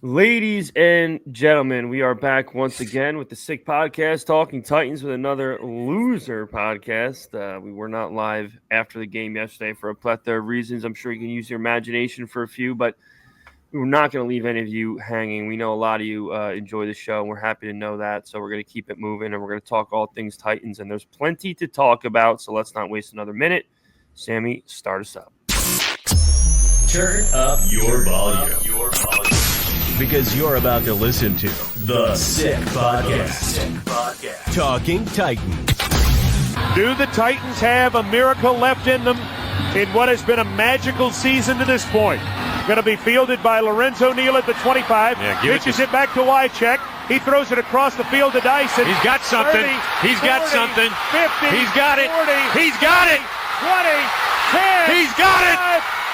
Ladies and gentlemen, we are back once again with the Sick Podcast, Talking Titans with another loser podcast. We were not live after the game yesterday for a plethora of reasons. I'm sure you can use your imagination for a few, but we're not going to leave any of you hanging. We know a lot of you enjoy the show, and we're happy to know that. So we're going to keep it moving, and we're going to talk all things Titans, and there's plenty to talk about, so let's not waste another minute. Sammy, start us up. Turn up your volume. Because you're about to listen to The Sick Podcast. Talking Titans. Do the Titans have a miracle left in them in what has been a magical season to this point? Going to be fielded by Lorenzo Neal at the 25. Pitches it back to Wycheck. He throws it across the field to Dyson. He's got something. 30, He's 40, got something. 50. He's got it. 40. He's got it. 20. 10. He's got it.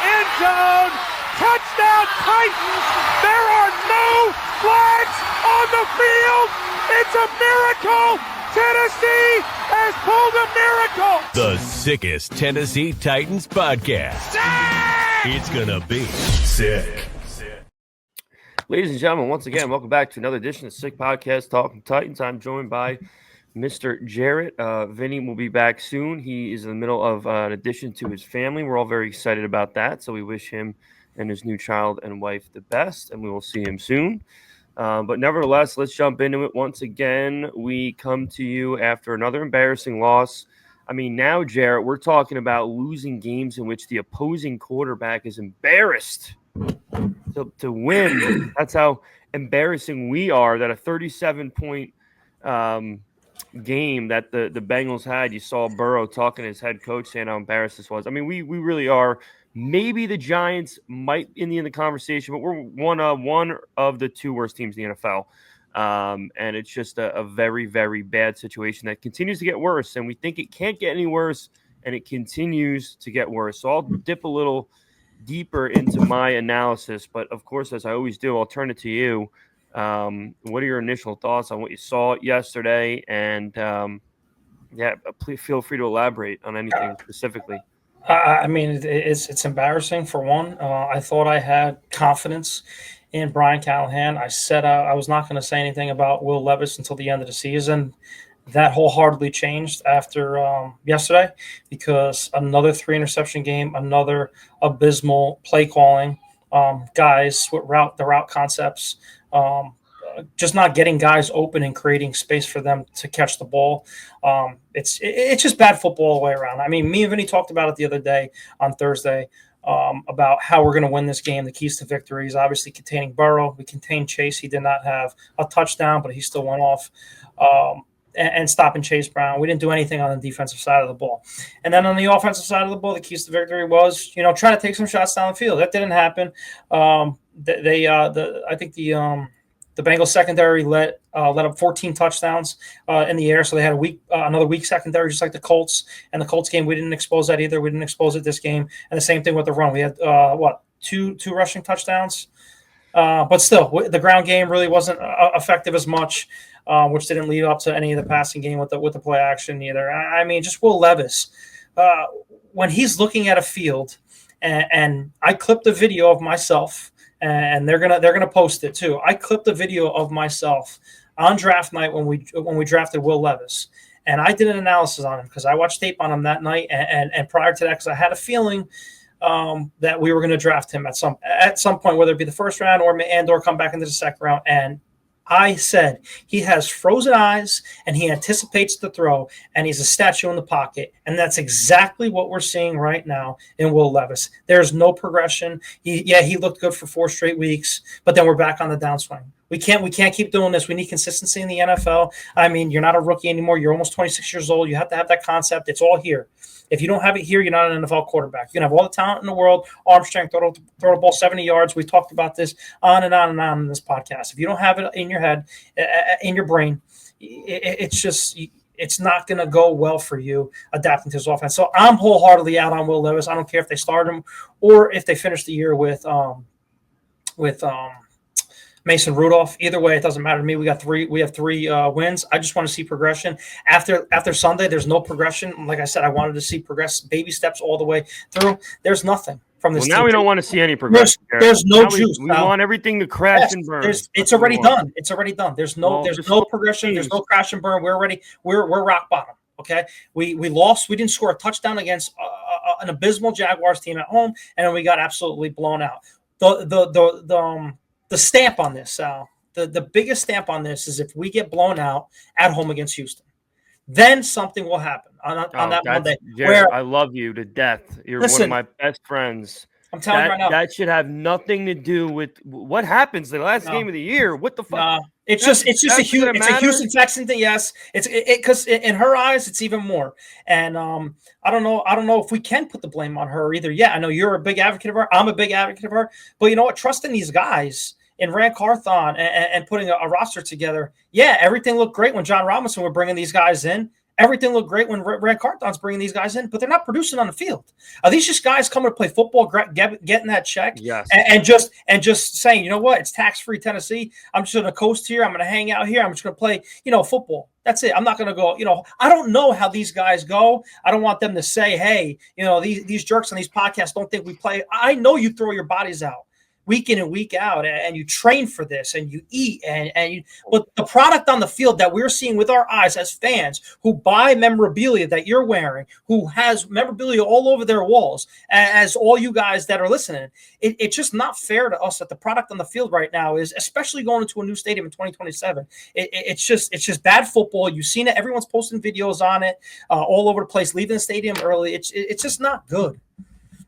End zone. Touchdown Titans. There are no flags on the field. It's a miracle. Tennessee has pulled a miracle. The sickest Tennessee Titans podcast. Sick! It's going to be sick. Ladies and gentlemen, once again, welcome back to another edition of Sick Podcast, Talking Titans. I'm joined by Mr. Jarett. Vinny will be back soon. He is in the middle of an addition to his family. We're all very excited about that, so we wish him and his new child and wife the best, and we will see him soon. But nevertheless, let's jump into it once again. We come to you after another embarrassing loss. I mean, now, Jarett, we're talking about losing games in which the opposing quarterback is embarrassed to win. That's how embarrassing we are, that a 37-point game that the Bengals had. You saw Burrow talking to his head coach saying how embarrassed this was. I mean, we really are. Maybe the Giants might be in the conversation, but we're one of the two worst teams in the NFL. And it's just a very, very bad situation that continues to get worse. And we think it can't get any worse, and it continues to get worse. So I'll dip a little deeper into my analysis. But, of course, as I always do, I'll turn it to you. What are your initial thoughts on what you saw yesterday? And, please feel free to elaborate on anything specifically. I mean, it's embarrassing for one. I thought I had confidence in Brian Callahan. I said I was not going to say anything about Will Levis until the end of the season. That wholeheartedly changed after yesterday, because another 3-interception game, another abysmal play calling, guys with the route concepts, just not getting guys open and creating space for them to catch the ball. It's just bad football all the way around. I mean, me and Vinny talked about it the other day on Thursday about how we're going to win this game. The keys to victory is obviously containing Burrow. We contained Chase. He did not have a touchdown, but he still went off. And stopping Chase Brown. We didn't do anything on the defensive side of the ball. And then on the offensive side of the ball, the keys to victory was, try to take some shots down the field. That didn't happen. I think the Bengals secondary let up 14 touchdowns in the air, so they had another weak secondary, just like the Colts. And the Colts game, we didn't expose that either. We didn't expose it this game. And the same thing with the run. We had two rushing touchdowns, but still, the ground game really wasn't effective as much, which didn't lead up to any of the passing game with the play action either. I mean, just Will Levis, when he's looking at a field, and I clipped a video of myself. And they're gonna post it too. I clipped a video of myself on draft night when we drafted Will Levis, and I did an analysis on him because I watched tape on him that night and prior to that, because I had a feeling that we were going to draft him at some point, whether it be the first round or come back into the second round. And I said he has frozen eyes and he anticipates the throw and he's a statue in the pocket. And that's exactly what we're seeing right now in Will Levis. There's no progression. He looked good for 4 straight weeks, but then we're back on the downswing. We can't keep doing this. We need consistency in the NFL. I mean, you're not a rookie anymore. You're almost 26 years old. You have to have that concept. It's all here. If you don't have it here, you're not an NFL quarterback. You can have all the talent in the world, arm strength, throw the ball 70 yards. We talked about this on and on and on in this podcast. If you don't have it in your head, in your brain, it's not going to go well for you adapting to this offense. So I'm wholeheartedly out on Will Levis. I don't care if they start him or if they finish the year with Mason Rudolph. Either way, it doesn't matter to me. We have three wins. I just want to see progression. After Sunday, there's no progression. Like I said, I wanted to see baby steps all the way through. There's nothing. from this Well, now team. we don't want to see any progression. There's no now juice. We want everything to crash and burn. It's already done. It's already done. There's no progression. Geez. There's no crash and burn. We're rock bottom. Okay, we lost. We didn't score a touchdown against an abysmal Jaguars team at home, and then we got absolutely blown out. The stamp on this, Sal, the biggest stamp on this is if we get blown out at home against Houston, then something will happen on that Monday. Jarett, I love you to death. You're one of my best friends. I'm telling you right now. That should have nothing to do with what happens the last game of the year. What the fuck? It's just a Houston Texan thing. Yes, it's because in her eyes it's even more. And I don't know if we can put the blame on her either. Yeah, I know you're a big advocate of her. I'm a big advocate of her. But you know what? Trusting these guys in Rand Carthon and putting a roster together. Yeah, everything looked great when John Robinson were bringing these guys in. Everything looked great when Rand Carthon's bringing these guys in, but they're not producing on the field. Are these just guys coming to play football, getting that check, yes, and just saying, you know what, it's tax-free Tennessee. I'm just going to coast here. I'm going to hang out here. I'm just going to play, football. That's it. I'm not going to go. I don't know how these guys go. I don't want them to say, hey, these jerks on these podcasts don't think we play. I know you throw your bodies out week in and week out, and you train for this, and you eat, but the product on the field that we're seeing with our eyes as fans who buy memorabilia that you're wearing, who has memorabilia all over their walls, as all you guys that are listening, it's just not fair to us that the product on the field right now is, especially going into a new stadium in 2027. It's just bad football. You've seen it. Everyone's posting videos on it all over the place, leaving the stadium early. It's just not good.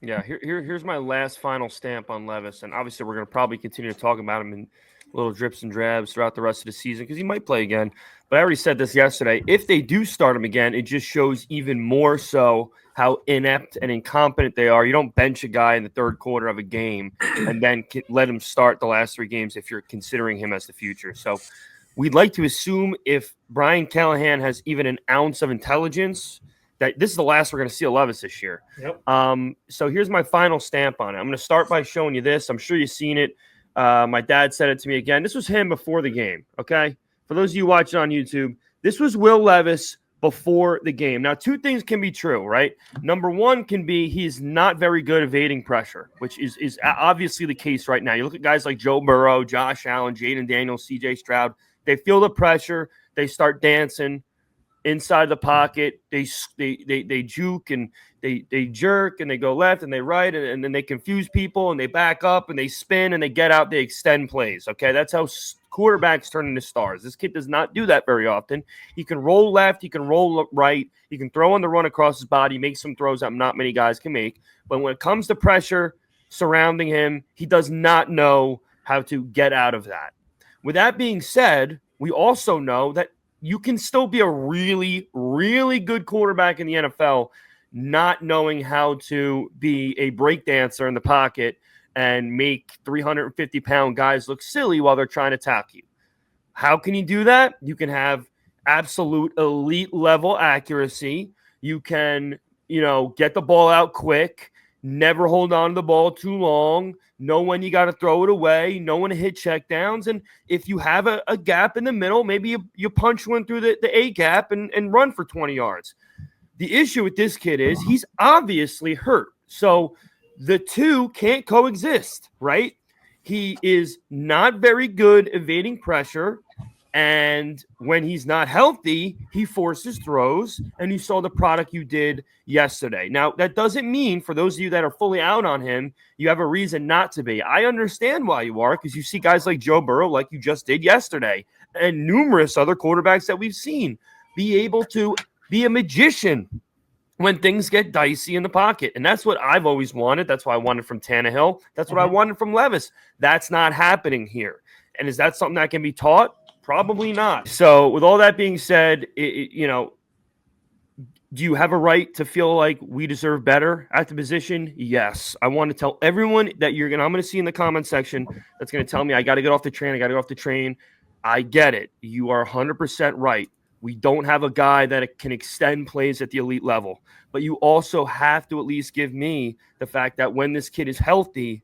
Yeah, here's my last final stamp on Levis, and obviously we're going to probably continue to talk about him in little drips and drabs throughout the rest of the season because he might play again. But I already said this yesterday. If they do start him again, it just shows even more so how inept and incompetent they are. You don't bench a guy in the third quarter of a game and then let him start the last 3 games if you're considering him as the future. So we'd like to assume if Brian Callahan has even an ounce of intelligence, that this is the last we're going to see of Levis this year. Yep. So here's my final stamp on it. I'm going to start by showing you this. I'm sure you've seen it. My dad said it to me again. This was him before the game, okay? For those of you watching on YouTube, this was Will Levis before the game. Now, 2 things can be true, right? Number 1 can be he's not very good evading pressure, which is obviously the case right now. You look at guys like Joe Burrow, Josh Allen, Jaden Daniels, C.J. Stroud. They feel the pressure. They start dancing inside the pocket. They juke and they jerk and they go left and they right and then they confuse people and they back up and they spin and they get out. They extend plays. Okay, that's how quarterbacks turn into stars. This kid does not do that very often. He can roll left. He can roll right. He can throw on the run across his body, make some throws that not many guys can make. But when it comes to pressure surrounding him, he does not know how to get out of that. With that being said, we also know that you can still be a really, really good quarterback in the NFL not knowing how to be a breakdancer in the pocket and make 350-pound guys look silly while they're trying to tackle you. How can you do that? You can have absolute elite level accuracy. You can, get the ball out quick, never hold on to the ball too long, know when you got to throw it away, know when to hit check downs. And if you have a gap in the middle, maybe you punch one through the A gap and run for 20 yards. The issue with this kid is he's obviously hurt. So the 2 can't coexist, right? He is not very good evading pressure. And when he's not healthy, he forces throws, and you saw the product you did yesterday. Now, that doesn't mean, for those of you that are fully out on him, you have a reason not to be. I understand why you are, because you see guys like Joe Burrow, like you just did yesterday, and numerous other quarterbacks that we've seen be able to be a magician when things get dicey in the pocket. And that's what I've always wanted. That's what I wanted from Tannehill. That's what I wanted from Levis. That's not happening here. And is that something that can be taught? Probably not. So with all that being said, do you have a right to feel like we deserve better at the position? Yes. I want to tell everyone that I'm going to see in the comment section that's going to tell me I got to get off the train. I get it. You are 100% right. We don't have a guy that can extend plays at the elite level, but you also have to at least give me the fact that when this kid is healthy,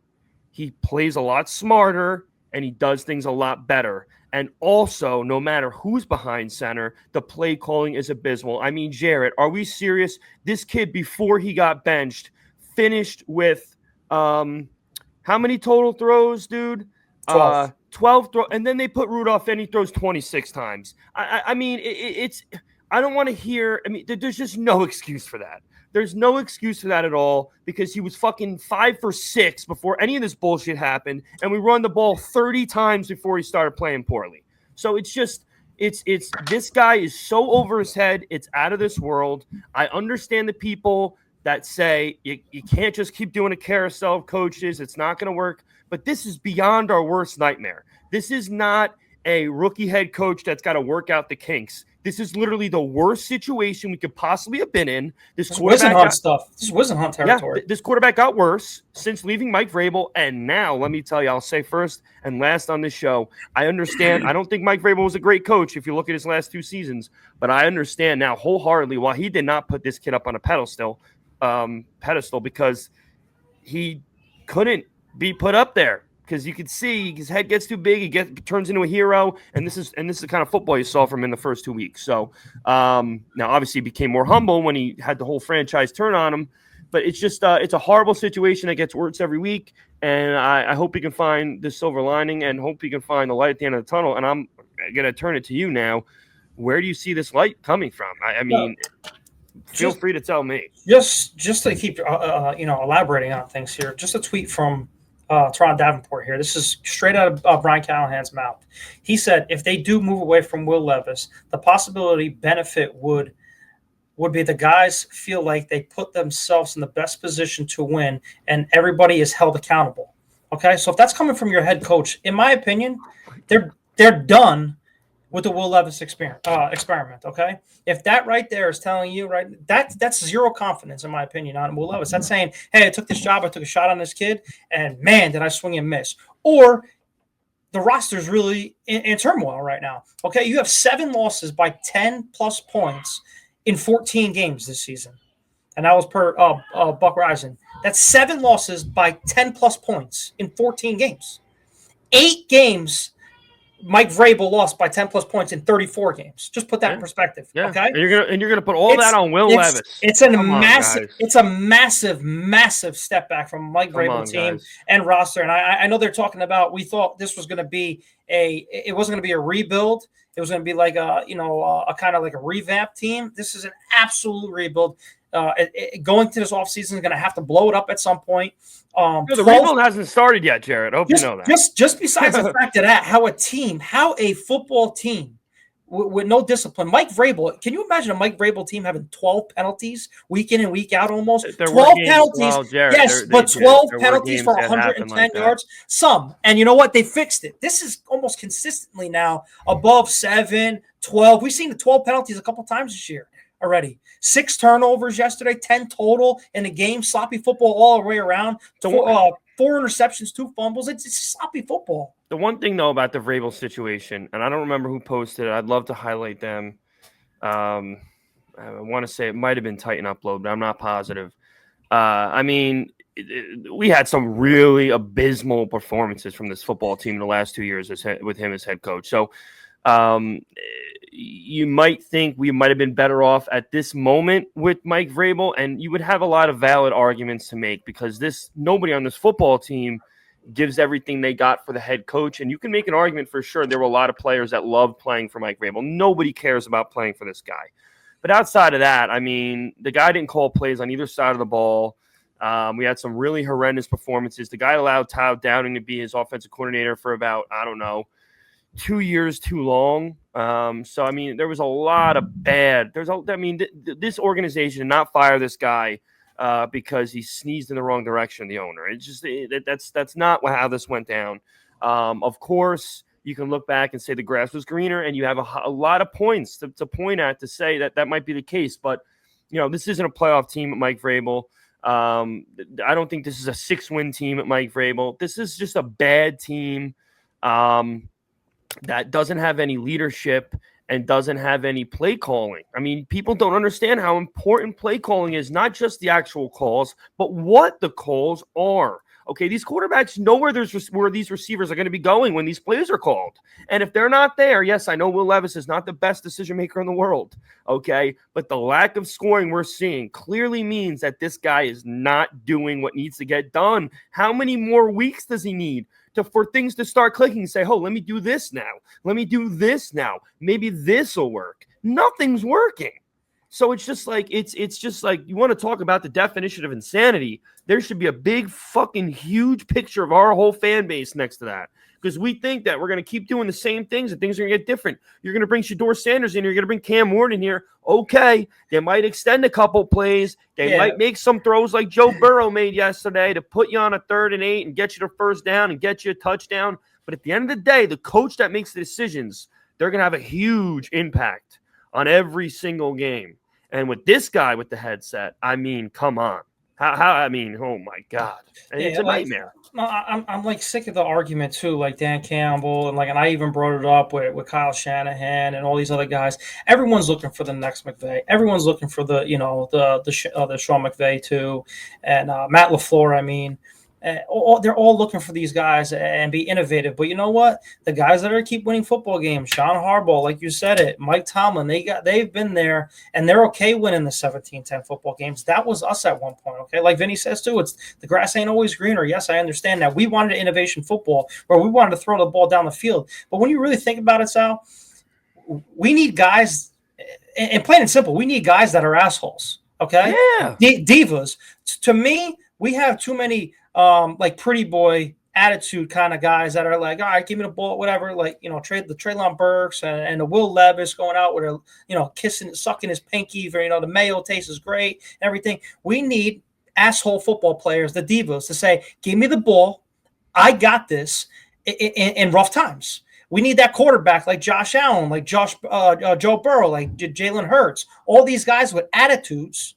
he plays a lot smarter and he does things a lot better. And also, no matter who's behind center, the play calling is abysmal. I mean, Jarett, are we serious? This kid, before he got benched, finished with How many total throws, dude? 12. 12 throw, and then they put Rudolph in. He throws 26 times. I mean, it's. I don't want to hear. I mean, there's just no excuse for that. There's no excuse for that at all because he was fucking 5 for 6 before any of this bullshit happened, and we run the ball 30 times before he started playing poorly. So it's just. It's this guy is so over his head. It's out of this world. I understand the people that say you can't just keep doing a carousel of coaches. It's not going to work. But this is beyond our worst nightmare. This is not a rookie head coach that's got to work out the kinks. This is literally the worst situation we could possibly have been in. This is Wisenhunt stuff. This is Wisenhunt territory. Yeah, this quarterback got worse since leaving Mike Vrabel. And now, let me tell you, I'll say first and last on this show, I understand. I don't think Mike Vrabel was a great coach if you look at his last 2 seasons. But I understand now wholeheartedly why he did not put this kid up on a pedestal because he couldn't be put up there. Because you could see his head gets too big, he turns into a hero, and this is the kind of football you saw from him in the first 2 weeks. So now, obviously, he became more humble when he had the whole franchise turn on him. But it's just it's a horrible situation that gets worse every week, and I hope he can find the silver lining and hope he can find the light at the end of the tunnel. And I'm gonna turn it to you now. Where do you see this light coming from? I mean, feel free to tell me. Just to keep elaborating on things here. Just a tweet from Teron Davenport here. This is straight out of Brian Callahan's mouth. He said, if they do move away from Will Levis, the possibility benefit would be the guys feel like they put themselves in the best position to win and everybody is held accountable. Okay, so if that's coming from your head coach, in my opinion, they're done with the Will Levis experiment. Okay, if that right there is telling you that's zero confidence in my opinion on Will Levis. That's saying, hey, I took this job, I took a shot on this kid, and man, did I swing and miss. Or the roster's really in turmoil right now. Okay, you have 7 losses by 10 plus points in 14 games this season, and that was per Buck Rising. That's 7 losses by 10 plus points in 14 games. 8 games. Mike Vrabel lost by 10 plus points in 34 games. Just put that in perspective. Yeah. Okay. And you're gonna put all that on Will Levis. It's a massive step back from Mike Vrabel team and roster. And I know they're talking about, we thought this was going to be it wasn't going to be a rebuild. It was going to be like a kind of like a revamp team. This is an absolute rebuild. Going to this offseason is going to have to blow it up at some point. The rebuild hasn't started yet, Jarrett. I hope you know that. Just besides the fact that how a football team with no discipline, Mike Vrabel, can you imagine a Mike Vrabel team having 12 penalties week in and week out almost? 12 penalties. Well, Jarrett, yes, but 12 penalties for 110 yards. Some. And you know what? They fixed it. This is almost consistently now above 7, 12. We've seen the 12 penalties a couple times this year already. 6 turnovers yesterday, 10 total in the game. Sloppy football all the way around. 4 interceptions, 2 fumbles. It's sloppy football. The one thing, though, about the Vrabel situation, and I don't remember who posted it. I'd love to highlight them. I want to say it might have been Titan Upload, but I'm not positive. I mean, we had some really abysmal performances from this football team in the last 2 years with him as head coach. So you might think we might have been better off at this moment with Mike Vrabel, and you would have a lot of valid arguments to make because nobody on this football team gives everything they got for the head coach, and you can make an argument for sure there were a lot of players that loved playing for Mike Vrabel. Nobody cares about playing for this guy. But outside of that, I mean, the guy didn't call plays on either side of the ball. We had some really horrendous performances. The guy allowed Tyler Downing to be his offensive coordinator for about, 2 years too long. So, I mean, there was a lot of bad. This organization did not fire this guy because he sneezed in the wrong direction, the owner. It's just that's not how this went down. Of course, you can look back and say the grass was greener, and you have a lot of points to point at to say that might be the case. But, this isn't a playoff team at Mike Vrabel. I don't think this is a 6-win team at Mike Vrabel. This is just a bad team that doesn't have any leadership and doesn't have any play calling. I mean, people don't understand how important play calling is, not just the actual calls, but what the calls are. Okay, these quarterbacks know where these receivers are going to be going when these plays are called. And if they're not there, yes, I know Will Levis is not the best decision maker in the world, okay? But the lack of scoring we're seeing clearly means that this guy is not doing what needs to get done. How many more weeks does he need for things to start clicking and say, oh, let me do this now. Let me do this now. Maybe this will work. Nothing's working. So it's just like you want to talk about the definition of insanity. There should be a big fucking huge picture of our whole fan base next to that, because we think that we're going to keep doing the same things and things are going to get different. You're going to bring Shedeur Sanders in. You're going to bring Cam Ward in here. Okay, they might extend a couple plays. They might make some throws like Joe Burrow made yesterday to put you on a 3rd and 8 and get you to first down and get you a touchdown. But at the end of the day, the coach that makes the decisions, they're going to have a huge impact on every single game. And with this guy with the headset, I mean, come on. I mean, oh my God. It's a nightmare. I'm like sick of the argument too, like Dan Campbell and I even brought it up with Kyle Shanahan and all these other guys. Everyone's looking for the next McVay. Everyone's looking for the Sean McVay too, and Matt LaFleur. I mean, they're all looking for these guys and be innovative. But you know what? The guys that are keep winning football games, Sean Harbaugh, like you said it, Mike Tomlin, they've been there and they're okay winning the 17-10 football games. That was us at one point. Okay, like Vinny says too, it's the grass ain't always greener. Yes, I understand that. We wanted innovation football where we wanted to throw the ball down the field. But when you really think about it, Sal, we need guys, and plain and simple, we need guys that are assholes. Okay, yeah, divas. To me, we have too many. Like pretty boy attitude kind of guys that are like, all right, give me the ball, whatever. Like, the Treylon Burks and the Will Levis going out with a, kissing, sucking his pinky for, the mayo taste is great and everything. We need asshole football players, the divas, to say, give me the ball. I got this in rough times. We need that quarterback like Josh Allen, like Joe Burrow, like Jalen Hurts, all these guys with attitudes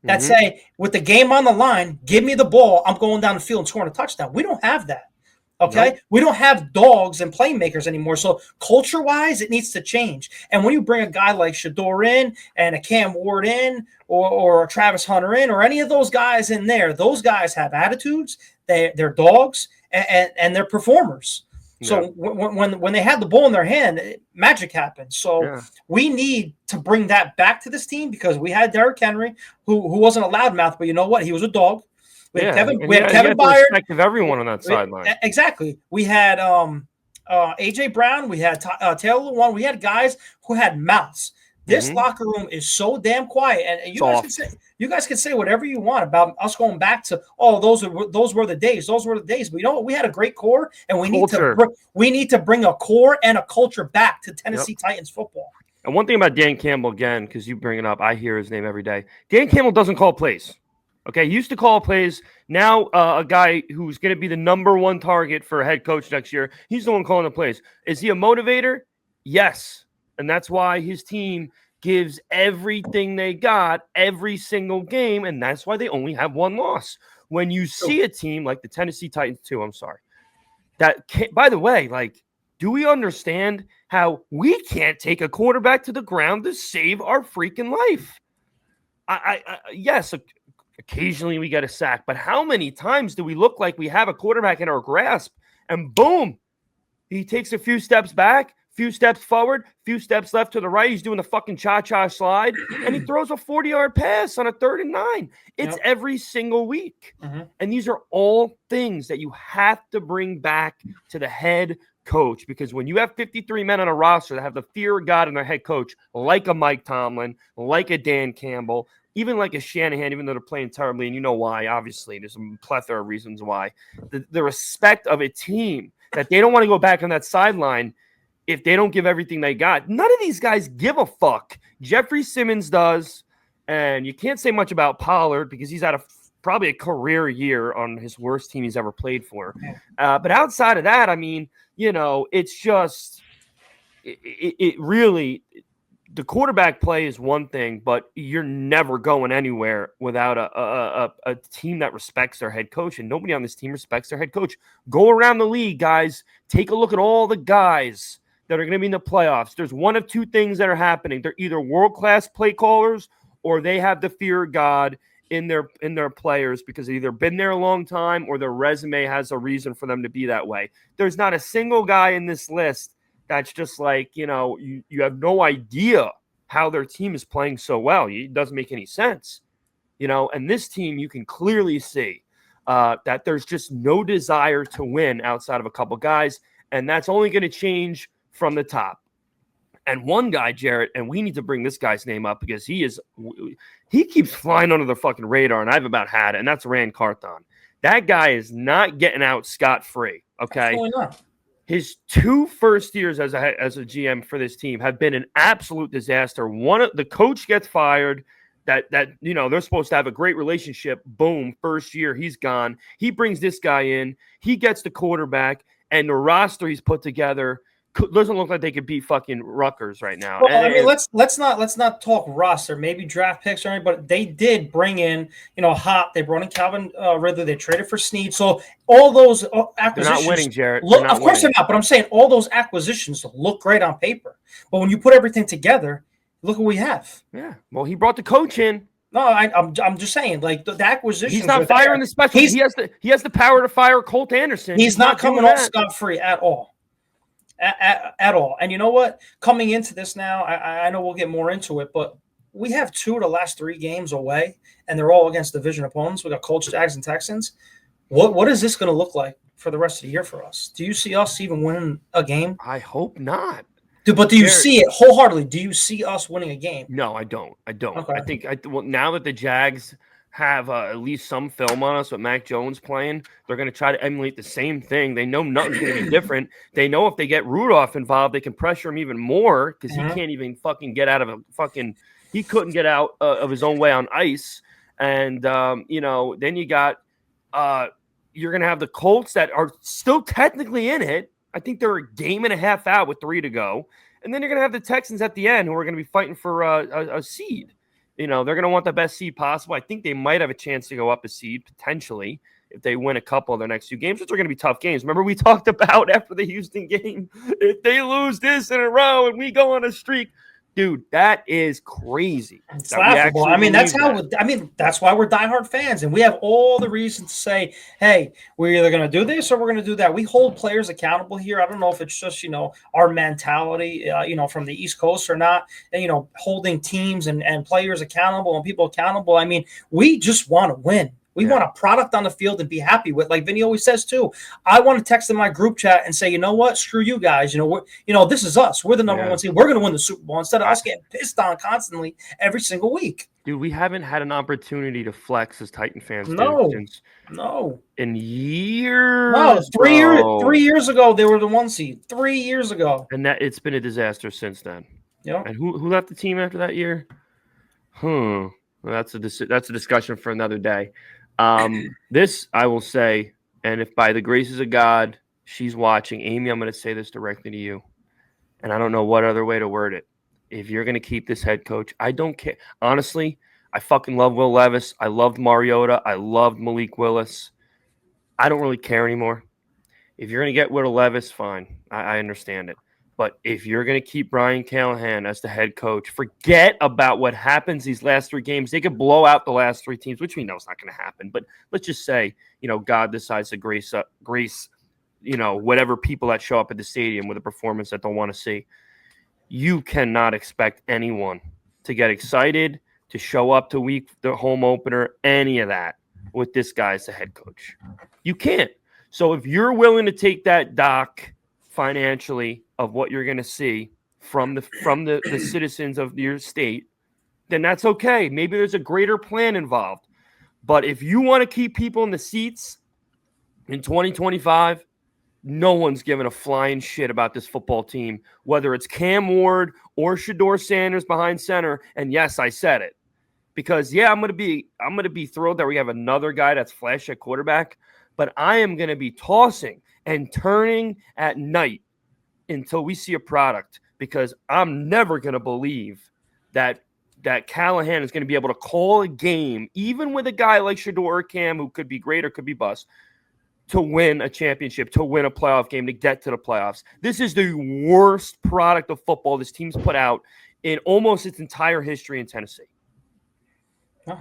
that say, with the game on the line, give me the ball. I'm going down the field and scoring a touchdown. We don't have that. Okay? Nope. We don't have dogs and playmakers anymore. So culture-wise, it needs to change. And when you bring a guy like Shedeur in and a Cam Ward in or a Travis Hunter in or any of those guys in there, those guys have attitudes. They're dogs and they're performers. So when they had the ball in their hand, magic happened. So we need to bring that back to this team because we had Derrick Henry, who wasn't a loudmouth, but you know what? He was a dog. We had Kevin Byard. Respect of everyone on that sideline. Exactly. We had AJ Brown. We had Taylor Lewan. We had guys who had mouths. This locker room is so damn quiet, and you guys can say whatever you want about us going back to those were the days. Those were the days. But you know what? We had a great core, and we need to bring a core and a culture back to Tennessee Titans football. And one thing about Dan Campbell, again, because you bring it up, I hear his name every day. Dan Campbell doesn't call plays. Okay, he used to call plays. Now a guy who's going to be the number one target for a head coach next year, he's the one calling the plays. Is he a motivator? Yes. And that's why his team gives everything they got every single game, and that's why they only have one loss. When you see a team like the Tennessee Titans, by the way, do we understand how we can't take a quarterback to the ground to save our freaking life? Yes, occasionally we get a sack, but how many times do we look like we have a quarterback in our grasp, and boom, he takes a few steps back, few steps forward, few steps left to the right. He's doing the fucking cha-cha slide, and he throws a 40-yard pass on a 3rd and 9. It's every single week. And these are all things that you have to bring back to the head coach, because when you have 53 men on a roster that have the fear of God in their head coach, like a Mike Tomlin, like a Dan Campbell, even like a Shanahan, even though they're playing terribly, and you know why, obviously, there's a plethora of reasons why, the respect of a team that they don't want to go back on that sideline if they don't give everything they got. None of these guys give a fuck. Jeffrey Simmons does, and you can't say much about Pollard because he's had probably a career year on his worst team he's ever played for. But outside of that, I mean, it's just it really – the quarterback play is one thing, but you're never going anywhere without a team that respects their head coach, and nobody on this team respects their head coach. Go around the league, guys. Take a look at all the guys that are going to be in the playoffs. There's one of two things that are happening. They're either world-class play callers or they have the fear of God in their players because they've either been there a long time or their resume has a reason for them to be that way. There's not a single guy in this list that's just like, you have no idea how their team is playing so well. It doesn't make any sense, and this team, you can clearly see that there's just no desire to win outside of a couple guys, and that's only going to change from the top. And one guy, Jarrett, and we need to bring this guy's name up because he keeps flying under the fucking radar, and I've about had it, and that's Rand Carthon. That guy is not getting out scot-free, okay? Absolutely not. His 2 first years as a GM for this team have been an absolute disaster. The coach gets fired. That they're supposed to have a great relationship. Boom, first year he's gone. He brings this guy in. He gets the quarterback, and the roster he's put together doesn't look like they could beat fucking Rutgers right now. Well, let's not talk roster, maybe draft picks or anything, but they did bring in, Hop. They brought in Calvin Ridley. They traded for Snead. So all those acquisitions, they're not winning, Jarrett. Of course they're not. But I'm saying all those acquisitions look great on paper. But when you put everything together, look what we have. Yeah. Well, he brought the coach in. No, I'm just saying, like the acquisitions. He's not firing the special. He has the power to fire Colt Anderson. He's not coming off scot-free at all. At all. And you know what? Coming into this now, I know we'll get more into it, but we have 2 of the last 3 games away, and they're all against division opponents. We got Colts, Jags, and Texans. What is this going to look like for the rest of the year for us? Do you see us even winning a game? I hope not. But do you see it wholeheartedly? Do you see us winning a game? No, I don't. Okay. I think now that the Jags have at least some film on us with Mac Jones playing, they're going to try to emulate the same thing. They know nothing's going to be different. They know if they get Rudolph involved, they can pressure him even more because he can't even fucking get out of he couldn't get out of his own way on ice. And, then you got you're going to have the Colts that are still technically in it. I think they're a game and a half out with 3 to go. And then you're going to have the Texans at the end who are going to be fighting for a seed. They're going to want the best seed possible. I think they might have a chance to go up a seed potentially if they win a couple of their next 2 games, which are going to be tough games. Remember we talked about after the Houston game, if they lose this in a row and we go on a streak, dude, that is crazy. It's laughable. I mean, that's why we're diehard fans, and we have all the reason to say, hey, we're either going to do this or we're going to do that. We hold players accountable here. I don't know if it's just, our mentality, from the East Coast or not, and, holding teams and players accountable and people accountable. I mean, we just want to win. We want a product on the field and be happy with. Like Vinny always says too. I want to text in my group chat and say, you know what? Screw you guys. This is us. We're the number 1 seed. We're going to win the Super Bowl instead of us getting pissed on constantly every single week. Dude, we haven't had an opportunity to flex as Titan fans. No. In years. No, 3 years ago they were the 1 seed. 3 years ago. And that it's been a disaster since then. Yeah. And who left the team after that year? Well, that's a discussion for another day. This I will say, and if by the graces of God she's watching, Amy, I'm going to say this directly to you, and I don't know what other way to word it. If you're going to keep this head coach, I don't care. Honestly, I fucking love Will Levis. I loved Mariota. I loved Malik Willis. I don't really care anymore. If you're going to get Will Levis, fine. I understand it. But if you're going to keep Brian Callahan as the head coach, forget about what happens these last 3 games. They could blow out the last 3 teams, which we know is not going to happen. But let's just say, God decides to grace, whatever people that show up at the stadium with a performance that they'll want to see. You cannot expect anyone to get excited, to show up to the home opener, any of that with this guy as the head coach. You can't. So if you're willing to take that dock financially of what you're going to see from the citizens of your state, then that's okay. Maybe there's a greater plan involved. But if you want to keep people in the seats in 2025, no one's giving a flying shit about this football team, whether it's Cam Ward or Shedeur Sanders behind center. And yes, I said it. Because I'm going to be thrilled that we have another guy that's flash at quarterback, but I am going to be tossing and turning at night until we see a product, because I'm never going to believe that Callahan is going to be able to call a game, even with a guy like Shedeur or Cam, who could be great or could be bust, to win a championship, to win a playoff game, to get to the playoffs. This is the worst product of football this team's put out in almost its entire history in Tennessee.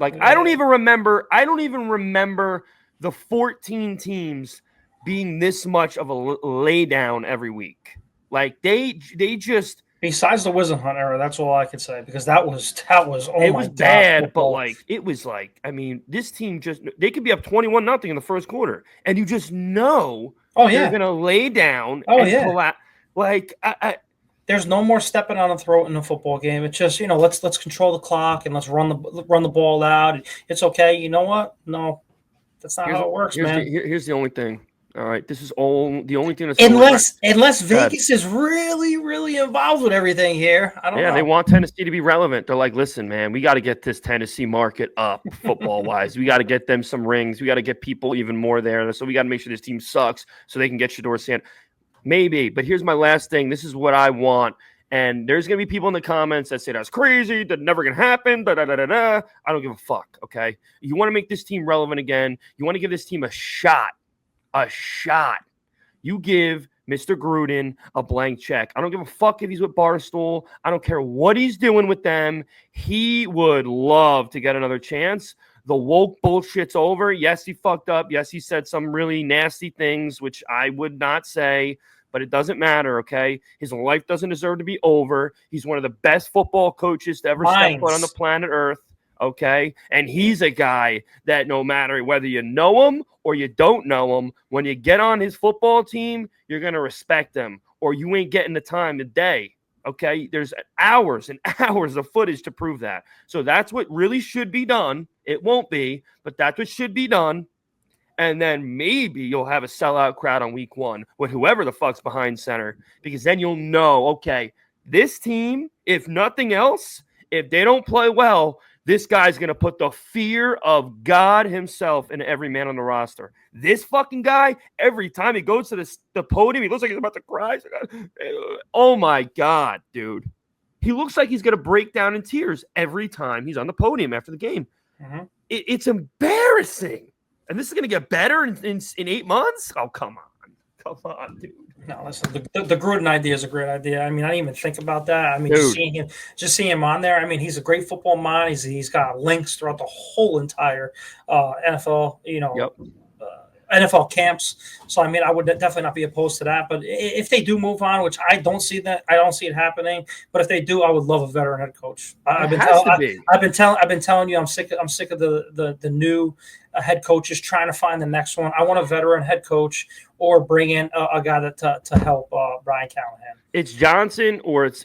Like, I don't even remember the 14 teams being this much of a lay down every week. Like, they just. Besides the Wisdom Hunt era, that's all I could say, because that was it was bad, but I mean, this team they could be up 21-0 in the first quarter, and you just know they're gonna lay down collapse. Like, there's no more stepping on the throat in a football game. It's just, let's control the clock and let's run the ball out. It's okay. You know what? No, that's not how it works, man. Here's the only thing. All right, this is the only thing that's unless Vegas is really, really involved with everything here. I don't know. They want Tennessee to be relevant. They're like, listen, man, we got to get this Tennessee market up football wise. We got to get them some rings. We got to get people even more there. So we got to make sure this team sucks so they can get Shedeur Sand. Maybe, but here's my last thing. This is what I want. And there's going to be people in the comments that say that's crazy, that's never going to happen, I don't give a fuck, okay? You want to make this team relevant again. You want to give this team a shot. You give Mr. Gruden a blank check. I don't give a fuck if he's with Barstool. I don't care what he's doing with them. He would love to get another chance. The woke bullshit's over. Yes, he fucked up. Yes, he said some really nasty things, which I would not say, but it doesn't matter, okay? His life doesn't deserve to be over. He's one of the best football coaches to ever step foot on the planet Earth, okay? And he's a guy that no matter whether you know him or you don't know him, when you get on his football team, you're going to respect him, or you ain't getting the time today, okay? There's hours and hours of footage to prove that. So that's what really should be done. It won't be, but that's what should be done. And then maybe you'll have a sellout crowd on week 1 with whoever the fuck's behind center, because then you'll know, okay, this team, if nothing else, if they don't play well, this guy's going to put the fear of God himself in every man on the roster. This fucking guy, every time he goes to the podium, he looks like he's about to cry. Oh, my God, dude. He looks like he's going to break down in tears every time he's on the podium after the game. Mm-hmm. It's embarrassing. And this is going to get better in 8 months? Oh, come on. Come on, dude. No, listen, the Gruden idea is a great idea. I mean, I didn't even think about that. I mean, just seeing him on there. I mean, he's a great football mind. He's got links throughout the whole entire NFL, NFL camps. So, I mean, I would definitely not be opposed to that. But if they do move on, which I don't see it happening. But if they do, I would love a veteran head coach. I've been telling you, I'm sick of the new head coaches trying to find the next one. I want a veteran head coach, or bring in a guy to help Brian Callahan. It's Johnson or it's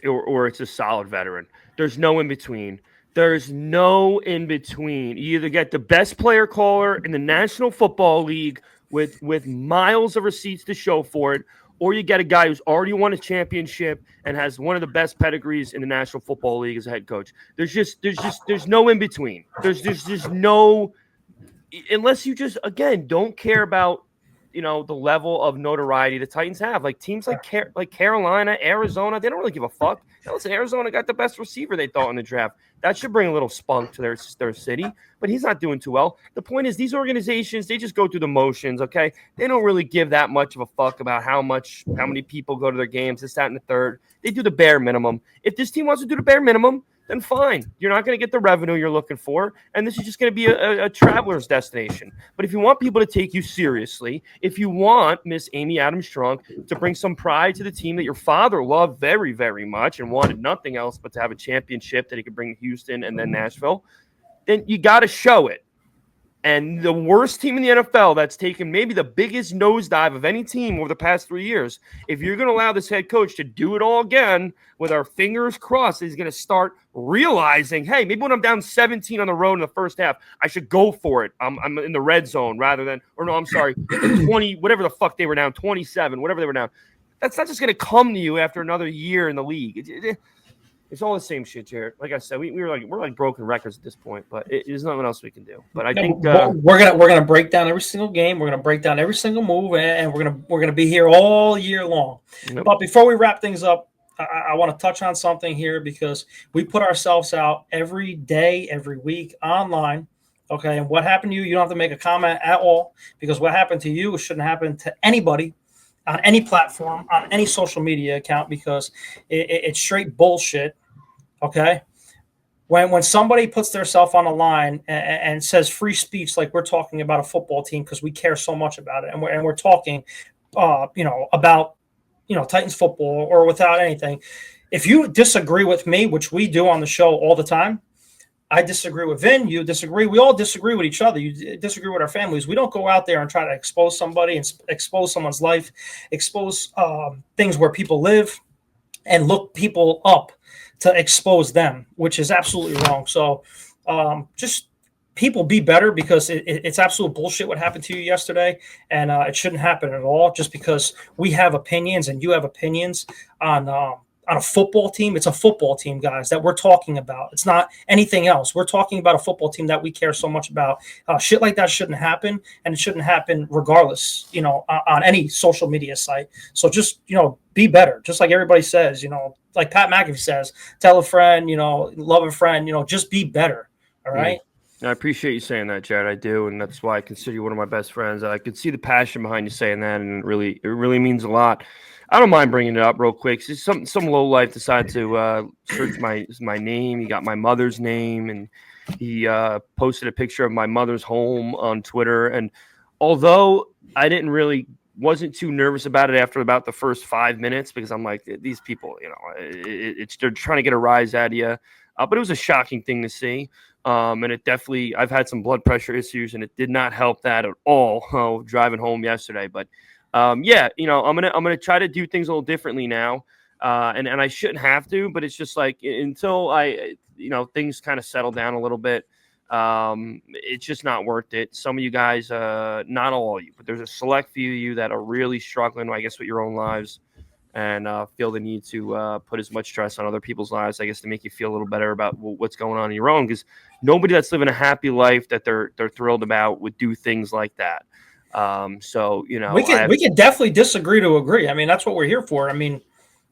a solid veteran. There's no in between. There's no in between. You either get the best player caller in the National Football League with miles of receipts to show for it, or you get a guy who's already won a championship and has one of the best pedigrees in the National Football League as a head coach. There's no in between. There's no, unless you just, again, don't care about, the level of notoriety the Titans have. Like teams like Carolina, Arizona, they don't really give a fuck. Listen, Arizona got the best receiver they thought in the draft. That should bring a little spunk to their city, but he's not doing too well. The point is, these organizations, they just go through the motions, okay? They don't really give that much of a fuck about how many people go to their games, this, that, and the third. They do the bare minimum. If this team wants to do the bare minimum, then fine. You're not going to get the revenue you're looking for, and this is just going to be a traveler's destination. But if you want people to take you seriously, if you want Miss Amy Adams-Strunk to bring some pride to the team that your father loved very, very much and wanted nothing else but to have a championship that he could bring to Houston and then Nashville, then you got to show it. And the worst team in the NFL that's taken maybe the biggest nosedive of any team over the past 3 years, if you're going to allow this head coach to do it all again with our fingers crossed, he's going to start realizing, hey, maybe when I'm down 17 on the road in the first half, I should go for it. I'm in the red zone rather than, 20, whatever the fuck they were down, 27, whatever they were down. That's not just going to come to you after another year in the league. It's all the same shit, Jarett. Like I said, we're like broken records at this point, but there's nothing else we can do. But I think we're gonna break down every single game. We're gonna break down every single move, and we're gonna be here all year long. Yep. But before we wrap things up, I want to touch on something here, because we put ourselves out every day, every week online. Okay, and what happened to you? You don't have to make a comment at all, because what happened to you shouldn't happen to anybody on any platform, on any social media account, because it's straight bullshit. Okay. when somebody puts themselves on the line and says free speech, like we're talking about a football team because we care so much about it, and we're talking, about Titans football or without anything. If you disagree with me, which we do on the show all the time, I disagree with Vin. You disagree. We all disagree with each other. You disagree with our families. We don't go out there and try to expose somebody and expose someone's life, expose things where people live, and look people up to expose them, which is absolutely wrong. So just people be better, because it's absolute bullshit what happened to you yesterday, and it shouldn't happen at all just because we have opinions and you have opinions on a football team. It's a football team, guys, that we're talking about. It's not anything else. We're talking about a football team that we care so much about. Shit like that shouldn't happen, and it shouldn't happen regardless, on any social media site. So just, be better. Just like everybody says, like Pat McAfee says, tell a friend, love a friend, just be better. All right. I appreciate you saying that, Jared. I do, and that's why I consider you one of my best friends. I could see the passion behind you saying that, and it really means a lot. I don't mind bringing it up real quick. Some low life decided to search my name. He got my mother's name, and he posted a picture of my mother's home on Twitter. And although I wasn't too nervous about it after about the first 5 minutes, because I'm like, these people, they're trying to get a rise out of you. But it was a shocking thing to see. And it definitely, I've had some blood pressure issues, and it did not help that at all driving home yesterday. But I'm gonna try to do things a little differently now, and I shouldn't have to, but it's just like until things kind of settle down a little bit, it's just not worth it. Some of you guys, not all of you, but there's a select few of you that are really struggling, I guess, with your own lives, and feel the need to put as much stress on other people's lives, I guess, to make you feel a little better about what's going on in your own, because nobody that's living a happy life that they're thrilled about would do things like that. We can definitely disagree to agree. I mean, that's what we're here for. I mean,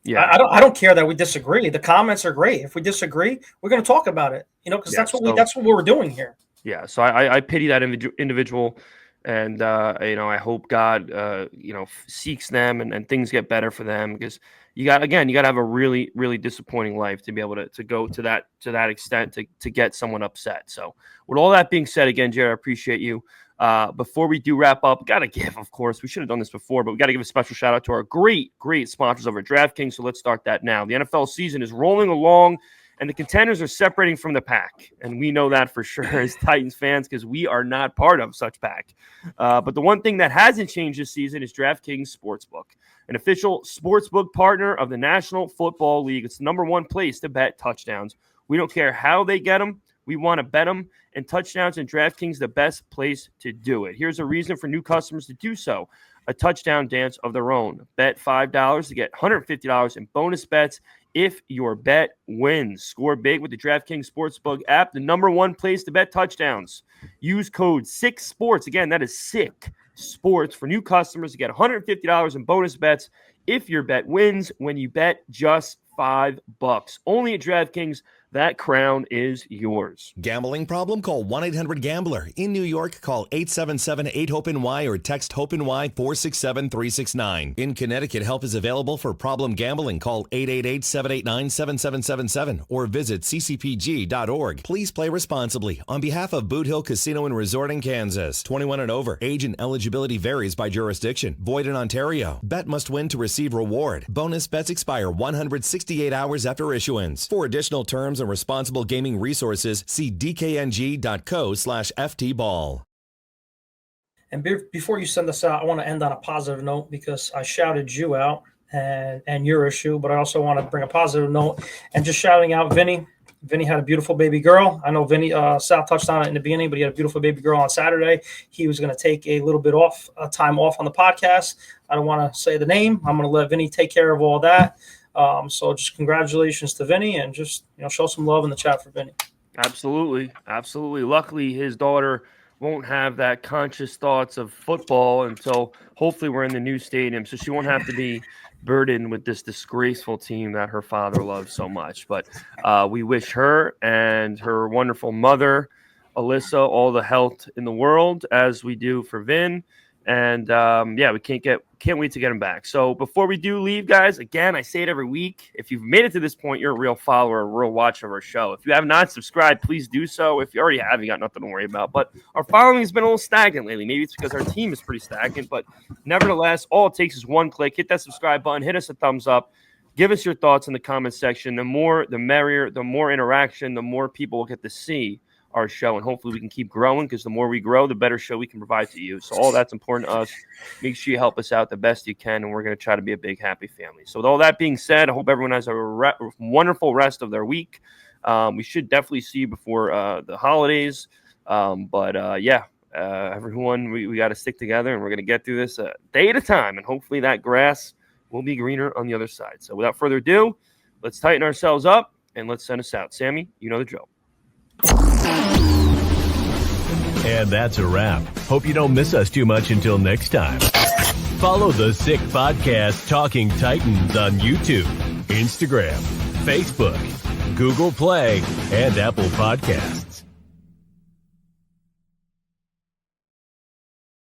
yeah, I don't care that we disagree. The comments are great. If we disagree, we're going to talk about it, because that's what we're doing here. Yeah. So I pity that individual, and I hope God seeks them and things get better for them, because you got to have a really, really disappointing life to be able to go to that extent to get someone upset. So with all that being said, again, Jared, I appreciate you. Before we do wrap up, got to give, of course, we should have done this before, but we got to give a special shout out to our great sponsors over at DraftKings. So let's start that now. The NFL season is rolling along, and the contenders are separating from the pack. And we know that for sure as Titans fans, because we are not part of such pack. But the one thing that hasn't changed this season is DraftKings Sportsbook, an official sportsbook partner of the National Football League. It's the number one place to bet touchdowns. We don't care how they get them. We want to bet them, and touchdowns, and DraftKings the best place to do it. Here's a reason for new customers to do so: a touchdown dance of their own. Bet $5 to get $150 in bonus bets if your bet wins. Score big with the DraftKings Sportsbook app, the number one place to bet touchdowns. Use code SICKSPORTS. Again, that is SICKSPORTS for new customers to get $150 in bonus bets if your bet wins when you bet just $5. Only at DraftKings. That crown is yours. Gambling problem? Call 1-800-GAMBLER. In New York, call 877-8-HOPE-NY or text HOPE-NY 467-369. In Connecticut, help is available for problem gambling. Call 888-789-7777 or visit ccpg.org. Please play responsibly. On behalf of Boot Hill Casino and Resort in Kansas, 21 and over. Age and eligibility varies by jurisdiction. Void in Ontario. Bet must win to receive reward. Bonus bets expire 168 hours after issuance. For additional terms and responsible gaming resources, see dkng.co/ftball. And before you send us out, I want to end on a positive note, because I shouted you out and your issue, but I also want to bring a positive note and just shouting out Vinny. Vinny had a beautiful baby girl. I know Vinny, Sal touched on it in the beginning, but he had a beautiful baby girl on Saturday. He was going to take a little bit time off on the podcast. I don't want to say the name. I'm going to let Vinny take care of all that. So just congratulations to Vinny, and just, show some love in the chat for Vinny. Absolutely. Absolutely. Luckily, his daughter won't have that conscious thoughts of football until hopefully we're in the new stadium. So she won't have to be burdened with this disgraceful team that her father loves so much. But we wish her and her wonderful mother, Alyssa, all the health in the world, as we do for Vin. And we can't wait to get him back. So before we do leave, guys, again, I say it every week. If you've made it to this point, you're a real follower, a real watcher of our show. If you have not subscribed, please do so. If you already have, you got nothing to worry about. But our following has been a little stagnant lately. Maybe it's because our team is pretty stagnant. But nevertheless, all it takes is one click. Hit that subscribe button. Hit us a thumbs up. Give us your thoughts in the comments section. The more, the merrier. The more interaction, the more people will get to see our show, and hopefully we can keep growing, because the more we grow, the better show we can provide to you. So all that's important to us. Make sure you help us out the best you can, and we're going to try to be a big, happy family. So with all that being said, I hope everyone has a wonderful rest of their week. We should definitely see you before the holidays. Everyone, we got to stick together, and we're going to get through this a day at a time, and hopefully that grass will be greener on the other side. So without further ado, let's tighten ourselves up, and let's send us out. Sammy, you know the drill. And that's a wrap. Hope you don't miss us too much until next time. Follow the Sick Podcast Talking Titans on YouTube, Instagram, Facebook, Google Play, and Apple Podcasts.